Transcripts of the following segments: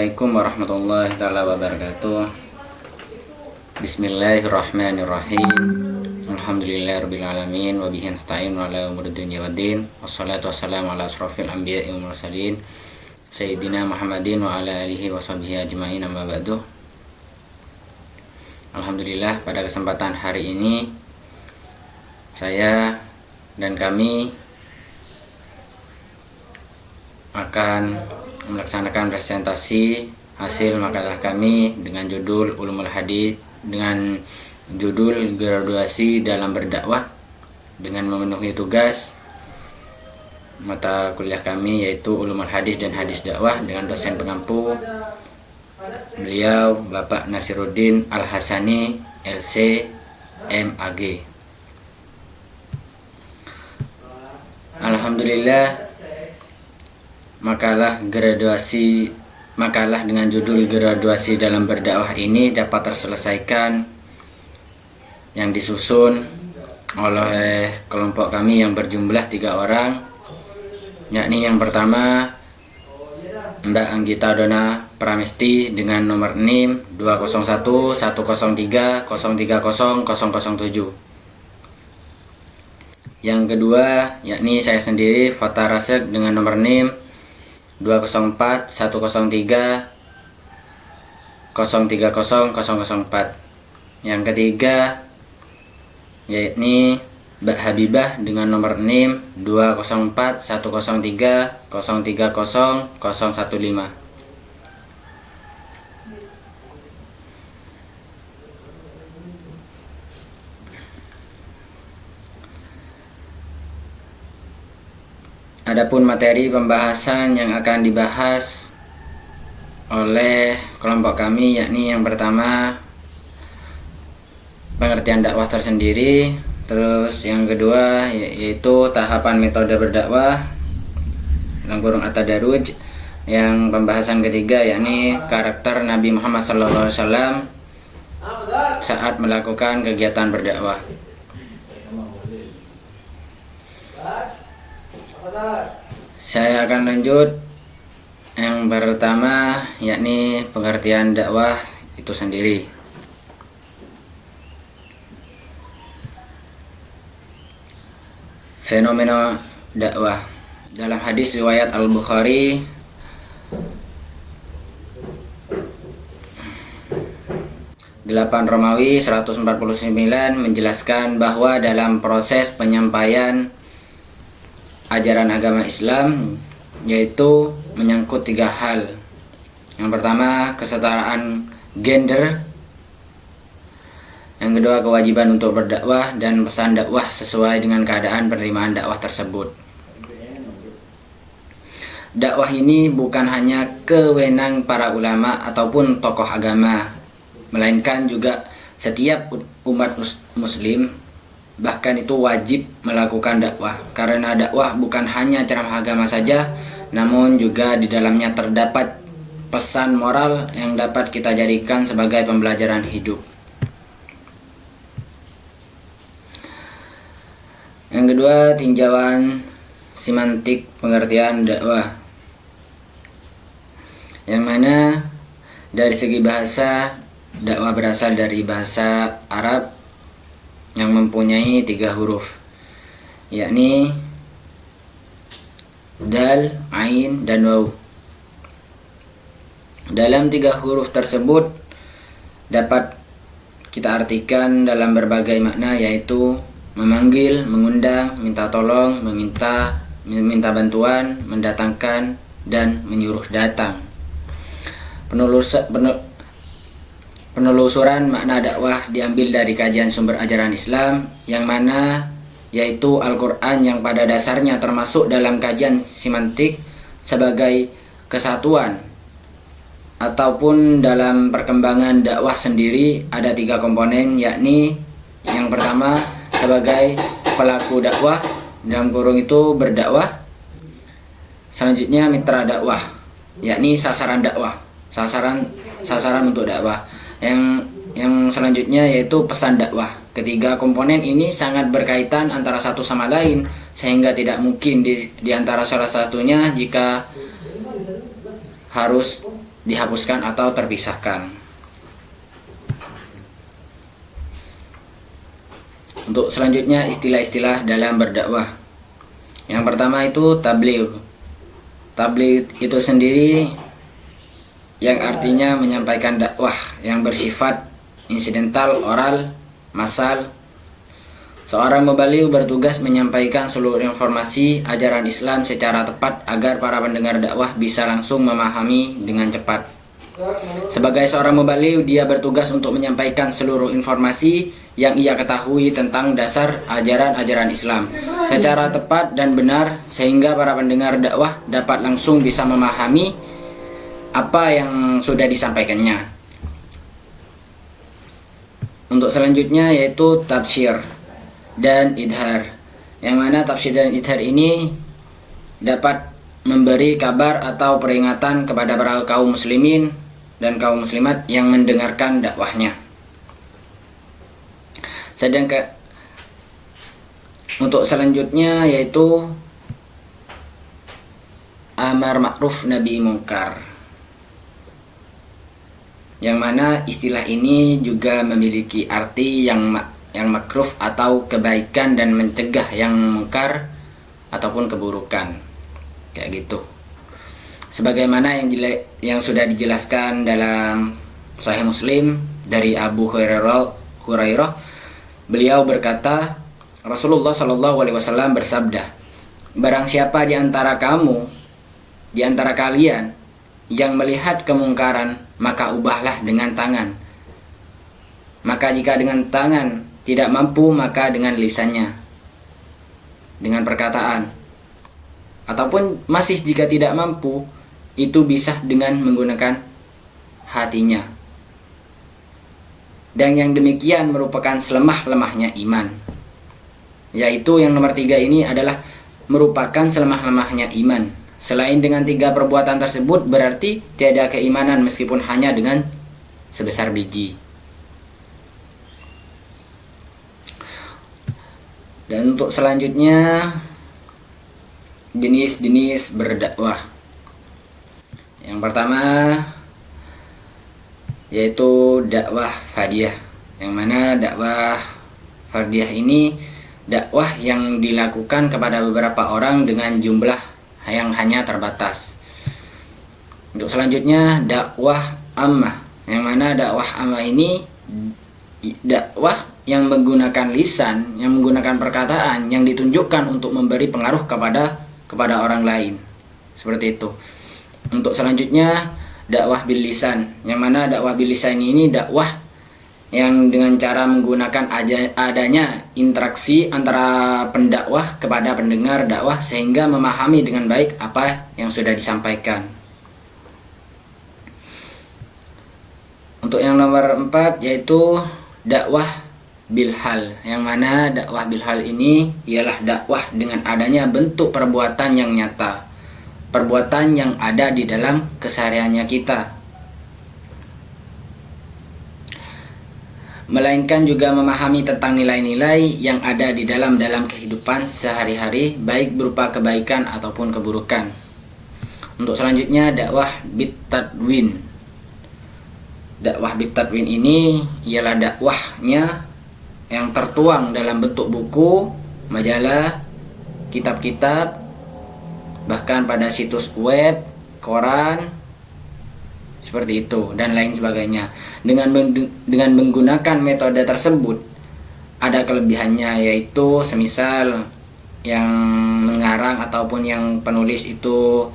Assalamualaikum warahmatullahi taala wabarakatuh. Bismillahirrahmanirrahim. Alhamdulillahirabbil alamin wa bihi nasta'in ala umuri dunya waddin. Wassalatu wassalamu ala asrofil anbiya'i wal mursalin sayyidina Muhammadin wa ala alihi wa sahbihi ajmain, amma ba'du. Alhamdulillah, pada kesempatan hari ini saya dan kami akan melaksanakan presentasi hasil makalah kami dengan judul Ulumul Hadis, dengan judul graduasi dalam berdakwah, dengan memenuhi tugas mata kuliah kami yaitu Ulumul Hadis dan Hadis Dakwah dengan dosen pengampu beliau Bapak Nasiruddin Al-Hasani LC MAG. Alhamdulillah, makalah dengan judul graduasi dalam berdakwah ini dapat terselesaikan yang disusun oleh kelompok kami yang berjumlah 3 orang, yakni yang pertama Mbak Anggita Dona Pramesti dengan nomor NIM 201 103 030 007. Yang kedua yakni saya sendiri, Fata Rasek dengan nomor NIM 204 103 030 004. Yang ketiga yakni Mbak Habibah dengan nomor NIM 204 103 030 015. Adapun materi pembahasan yang akan dibahas oleh kelompok kami yakni yang pertama pengertian dakwah tersendiri, terus yang kedua yaitu tahapan metode berdakwah dalam kurung at-tadarruj, yang pembahasan ketiga yakni karakter Nabi Muhammad SAW saat melakukan kegiatan berdakwah. Saya akan lanjut yang pertama yakni pengertian dakwah itu sendiri. Fenomena dakwah dalam hadis riwayat Al-Bukhari Romawi 149 menjelaskan bahwa dalam proses penyampaian ajaran agama Islam yaitu menyangkut 3 hal. Yang pertama kesetaraan gender, yang kedua kewajiban untuk berdakwah, dan pesan dakwah sesuai dengan keadaan penerimaan dakwah tersebut. Dakwah ini bukan hanya kewenang para ulama ataupun tokoh agama, melainkan juga setiap umat muslim, bahkan itu wajib melakukan dakwah, karena dakwah bukan hanya ceramah agama saja, namun juga di dalamnya terdapat pesan moral yang dapat kita jadikan sebagai pembelajaran hidup. Yang kedua, tinjauan semantik pengertian dakwah, yang mana dari segi bahasa, dakwah berasal dari bahasa Arab yang mempunyai 3 huruf, yakni dal, ain, dan waw. Dalam 3 huruf tersebut dapat kita artikan dalam berbagai makna, yaitu memanggil, mengundang, minta tolong, meminta bantuan, mendatangkan, dan menyuruh datang. Penelusuran makna dakwah diambil dari kajian sumber ajaran Islam, yang mana yaitu Al-Quran, yang pada dasarnya termasuk dalam kajian semantik sebagai kesatuan, ataupun dalam perkembangan dakwah sendiri ada 3 komponen, yakni yang pertama sebagai pelaku dakwah, dalam kurung itu berdakwah. Selanjutnya mitra dakwah, yakni sasaran dakwah, sasaran untuk dakwah. Yang selanjutnya yaitu pesan dakwah. Ketiga komponen ini sangat berkaitan antara satu sama lain, sehingga tidak mungkin di antara salah satunya jika harus dihapuskan atau terpisahkan. Untuk selanjutnya istilah-istilah dalam berdakwah. Yang pertama itu tabligh. Tabligh itu sendiri yang artinya menyampaikan dakwah yang bersifat insidental, oral, massal. Seorang mubaligh bertugas menyampaikan seluruh informasi ajaran Islam secara tepat agar para pendengar dakwah bisa langsung memahami dengan cepat. Sebagai seorang mubaligh, dia bertugas untuk menyampaikan seluruh informasi yang ia ketahui tentang dasar ajaran-ajaran Islam secara tepat dan benar sehingga para pendengar dakwah dapat langsung bisa memahami apa yang sudah disampaikannya. Untuk selanjutnya yaitu tafsir dan idhar, yang mana tafsir dan idhar ini dapat memberi kabar atau peringatan kepada para kaum muslimin dan kaum muslimat yang mendengarkan dakwahnya. Sedangkan untuk selanjutnya yaitu amar ma'ruf nahi mungkar, yang mana istilah ini juga memiliki arti yang makruf atau kebaikan dan mencegah yang mungkar ataupun keburukan, kayak gitu. Sebagaimana yang sudah dijelaskan dalam Sahih Muslim dari Abu Hurairah, beliau berkata, Rasulullah Shallallahu Alaihi Wasallam bersabda, barang siapa di antara kalian yang melihat kemungkaran, maka ubahlah dengan tangan. Maka jika dengan tangan tidak mampu, maka dengan lisannya, dengan perkataan. Ataupun masih jika tidak mampu, itu bisa dengan menggunakan hatinya. Dan yang demikian merupakan selemah-lemahnya iman. Yaitu yang nomor 3 ini adalah merupakan selemah-lemahnya iman. Selain dengan 3 perbuatan tersebut berarti tiada keimanan meskipun hanya dengan sebesar biji. Dan untuk selanjutnya jenis-jenis berdakwah. Yang pertama yaitu dakwah fardiyah, yang mana dakwah fardiyah ini dakwah yang dilakukan kepada beberapa orang dengan jumlah yang hanya terbatas. Untuk selanjutnya dakwah ammah, yang mana dakwah ammah ini dakwah yang menggunakan lisan, yang menggunakan perkataan yang ditunjukkan untuk memberi pengaruh kepada orang lain, seperti itu. Untuk selanjutnya dakwah bil lisan, yang mana dakwah bil lisan ini dakwah yang dengan cara menggunakan adanya interaksi antara pendakwah kepada pendengar dakwah sehingga memahami dengan baik apa yang sudah disampaikan. Untuk yang nomor 4 yaitu dakwah bil hal, yang mana dakwah bil hal ini ialah dakwah dengan adanya bentuk perbuatan yang nyata, perbuatan yang ada di dalam kesehariannya kita, melainkan juga memahami tentang nilai-nilai yang ada di dalam kehidupan sehari-hari, baik berupa kebaikan ataupun keburukan. Untuk selanjutnya dakwah bit tadwin. Dakwah bit tadwin ini ialah dakwahnya yang tertuang dalam bentuk buku, majalah, kitab-kitab, bahkan pada situs web, koran, seperti itu dan lain sebagainya. Dengan menggunakan metode tersebut ada kelebihannya, yaitu semisal yang mengarang ataupun yang penulis itu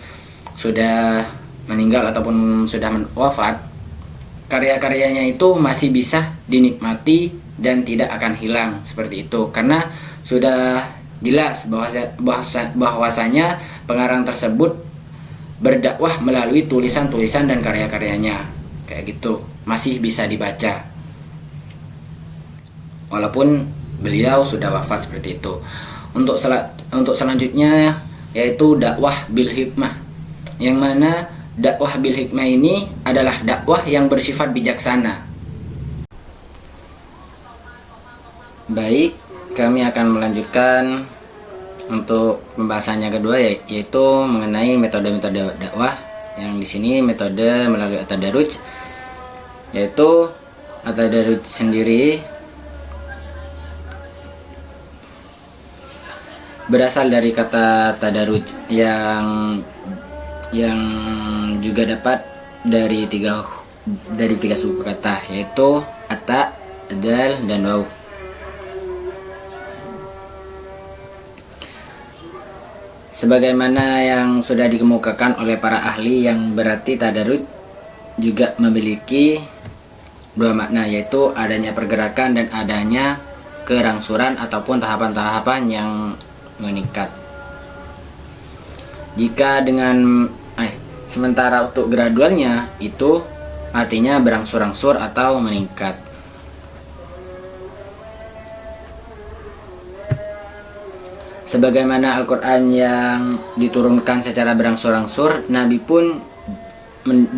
sudah meninggal ataupun sudah wafat, karya-karyanya itu masih bisa dinikmati dan tidak akan hilang, seperti itu, karena sudah jelas bahwasanya pengarang tersebut berdakwah melalui tulisan-tulisan dan karya-karyanya, kayak gitu, masih bisa dibaca walaupun beliau sudah wafat, seperti itu. Untuk selanjutnya yaitu dakwah bil hikmah, yang mana dakwah bil hikmah ini adalah dakwah yang bersifat bijaksana. Baik, kami akan melanjutkan untuk pembahasannya kedua, yaitu mengenai metode-metode dakwah Yang di sini metode melalui at-tadarruj, yaitu at-tadarruj sendiri berasal dari kata tadarruj yang juga dapat dari tiga suku kata, yaitu ata, dal, dan waw. Sebagaimana yang sudah dikemukakan oleh para ahli, yang berarti tadarruj juga memiliki dua makna, yaitu adanya pergerakan dan adanya kerangsuran ataupun tahapan-tahapan yang meningkat. Jika dengan sementara untuk gradualnya itu artinya berangsur-angsur atau meningkat. Sebagaimana Al-Quran yang diturunkan secara berangsur-angsur, Nabi pun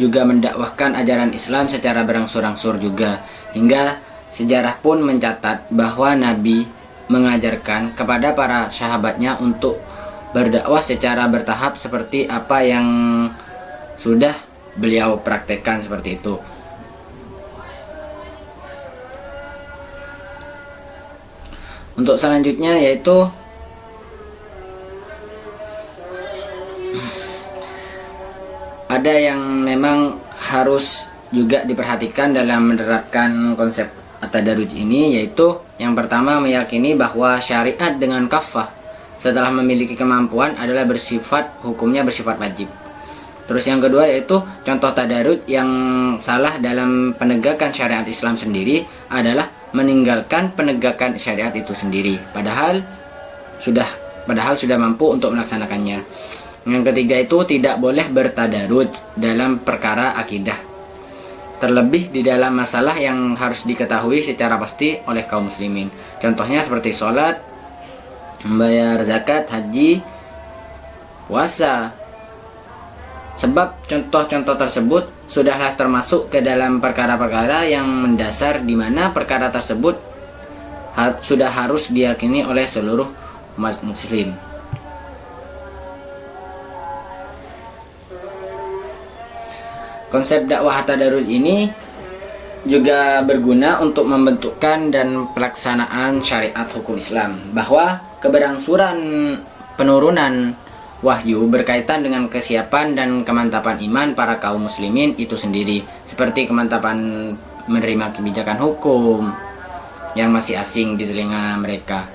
juga mendakwahkan ajaran Islam secara berangsur-angsur juga. Hingga sejarah pun mencatat bahwa Nabi mengajarkan kepada para sahabatnya untuk berdakwah secara bertahap seperti apa yang sudah beliau praktekkan seperti itu. Untuk selanjutnya yaitu ada yang memang harus juga diperhatikan dalam menerapkan konsep at-tadarruj ini, yaitu yang pertama meyakini bahwa syariat dengan kafah setelah memiliki kemampuan adalah hukumnya bersifat wajib. Terus yang kedua yaitu contoh tadarruj yang salah dalam penegakan syariat Islam sendiri adalah meninggalkan penegakan syariat itu sendiri padahal sudah mampu untuk melaksanakannya. Yang ketiga itu tidak boleh bertadarruj dalam perkara akidah, terlebih di dalam masalah yang harus diketahui secara pasti oleh kaum muslimin. Contohnya seperti sholat, membayar zakat, haji, puasa. Sebab contoh-contoh tersebut sudahlah termasuk ke dalam perkara-perkara yang mendasar, di mana perkara tersebut sudah harus diyakini oleh seluruh umat muslim. Konsep dakwah tadarruj ini juga berguna untuk membentukkan dan pelaksanaan syariat hukum Islam, bahwa keberlangsuran penurunan wahyu berkaitan dengan kesiapan dan kemantapan iman para kaum muslimin itu sendiri, seperti kemantapan menerima kebijakan hukum yang masih asing di telinga mereka.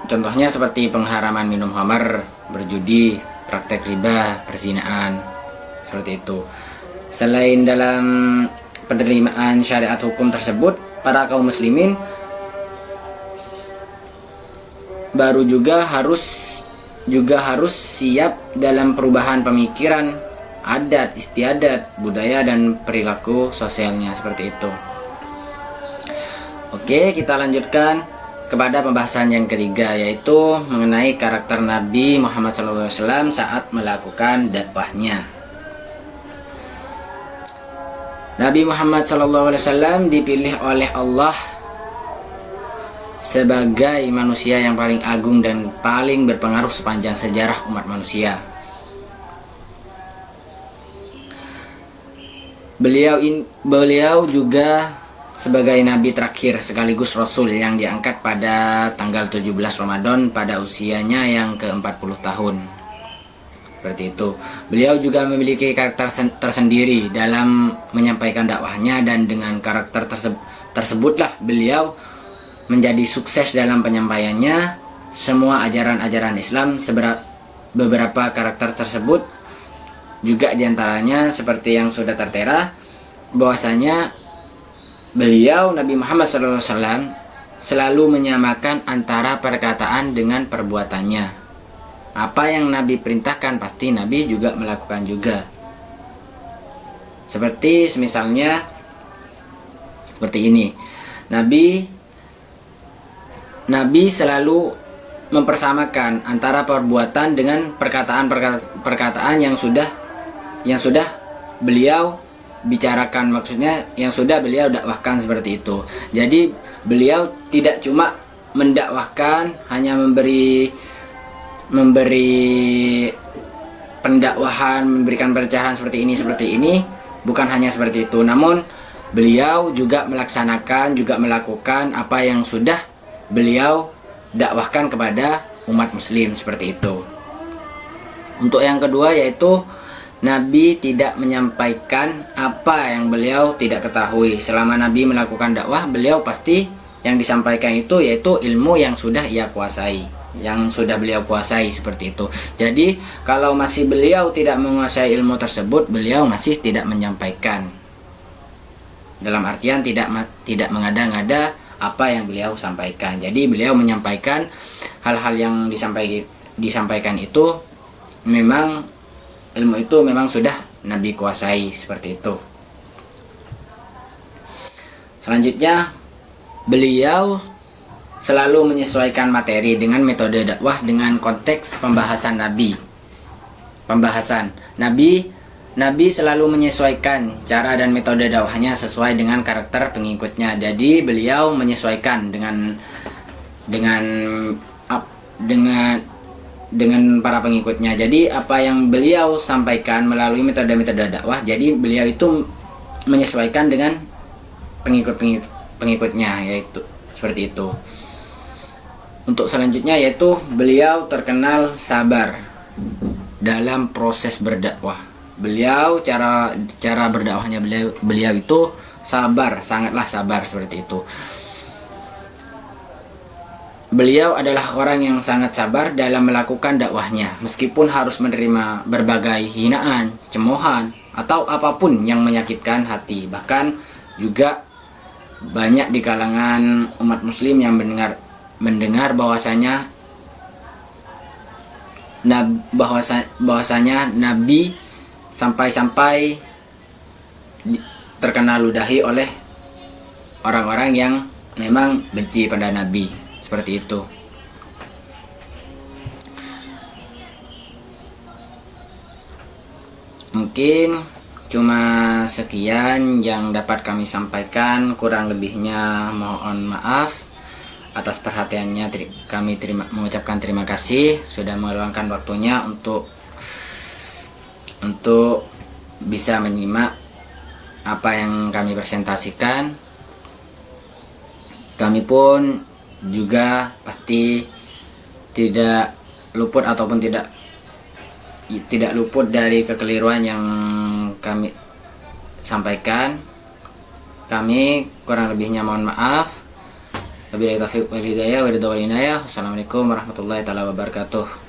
Contohnya seperti pengharaman minum khamar, berjudi, praktek riba, perzinaan, seperti itu. Selain dalam penerimaan syariat hukum tersebut, para kaum muslimin baru juga harus siap dalam perubahan pemikiran, adat istiadat, budaya, dan perilaku sosialnya seperti itu. Oke, kita lanjutkan kepada pembahasan yang ketiga, yaitu mengenai karakter Nabi Muhammad SAW saat melakukan dakwahnya. Nabi Muhammad SAW dipilih oleh Allah sebagai manusia yang paling agung dan paling berpengaruh sepanjang sejarah umat manusia. Beliau juga sebagai nabi terakhir sekaligus rasul yang diangkat pada tanggal 17 Ramadan pada usianya yang ke-40 tahun. Seperti itu. Beliau juga memiliki karakter tersendiri dalam menyampaikan dakwahnya, dan dengan karakter tersebutlah beliau menjadi sukses dalam penyampaiannya semua ajaran-ajaran Islam. Beberapa karakter tersebut juga diantaranya seperti yang sudah tertera, bahwasanya beliau Nabi Muhammad SAW selalu menyamakan antara perkataan dengan perbuatannya. Apa yang Nabi perintahkan pasti Nabi juga melakukan juga. Seperti misalnya seperti ini. Nabi selalu mempersamakan antara perbuatan dengan perkataan yang sudah beliau bicarakan, maksudnya yang sudah beliau dakwahkan seperti itu. Jadi beliau tidak cuma mendakwahkan, hanya memberi pendakwahan, memberikan pencerahan seperti ini, bukan hanya seperti itu, namun beliau juga melaksanakan, juga melakukan apa yang sudah beliau dakwahkan kepada umat muslim seperti itu. Untuk yang kedua yaitu Nabi tidak menyampaikan apa yang beliau tidak ketahui. Selama Nabi melakukan dakwah, beliau pasti yang disampaikan itu yaitu ilmu yang sudah ia kuasai, yang sudah beliau kuasai seperti itu. Jadi kalau masih beliau tidak menguasai ilmu tersebut, beliau masih tidak menyampaikan. Dalam artian tidak mengada-ngada apa yang beliau sampaikan. Jadi beliau menyampaikan hal-hal yang disampaikan itu memang ilmu itu memang sudah Nabi kuasai seperti itu. Selanjutnya beliau selalu menyesuaikan materi dengan metode dakwah dengan konteks pembahasan Nabi selalu menyesuaikan cara dan metode dakwahnya sesuai dengan karakter pengikutnya. Jadi beliau menyesuaikan dengan para pengikutnya. Jadi apa yang beliau sampaikan melalui metode-metode dakwah, jadi beliau itu menyesuaikan dengan pengikutnya, yaitu seperti itu. Untuk selanjutnya yaitu beliau terkenal sabar dalam proses berdakwah. Beliau cara berdakwahnya beliau itu sabar, sangatlah sabar seperti itu. Beliau adalah orang yang sangat sabar dalam melakukan dakwahnya, meskipun harus menerima berbagai hinaan, cemoohan, atau apapun yang menyakitkan hati. Bahkan juga banyak di kalangan umat muslim yang mendengar bahwasanya Nabi sampai-sampai terkena ludahi oleh orang-orang yang memang benci pada Nabi seperti itu. Mungkin cuma sekian yang dapat kami sampaikan, kurang lebihnya mohon maaf. Atas perhatiannya kami mengucapkan terima kasih sudah meluangkan waktunya untuk bisa menyimak apa yang kami presentasikan. Kami pun juga pasti tidak luput ataupun tidak luput dari kekeliruan yang kami sampaikan. Kami kurang lebihnya mohon maaf. Wabillahi taufiq wal hidayah wa ridha wal inayah. Wassalamualaikum warahmatullahi taala wabarakatuh.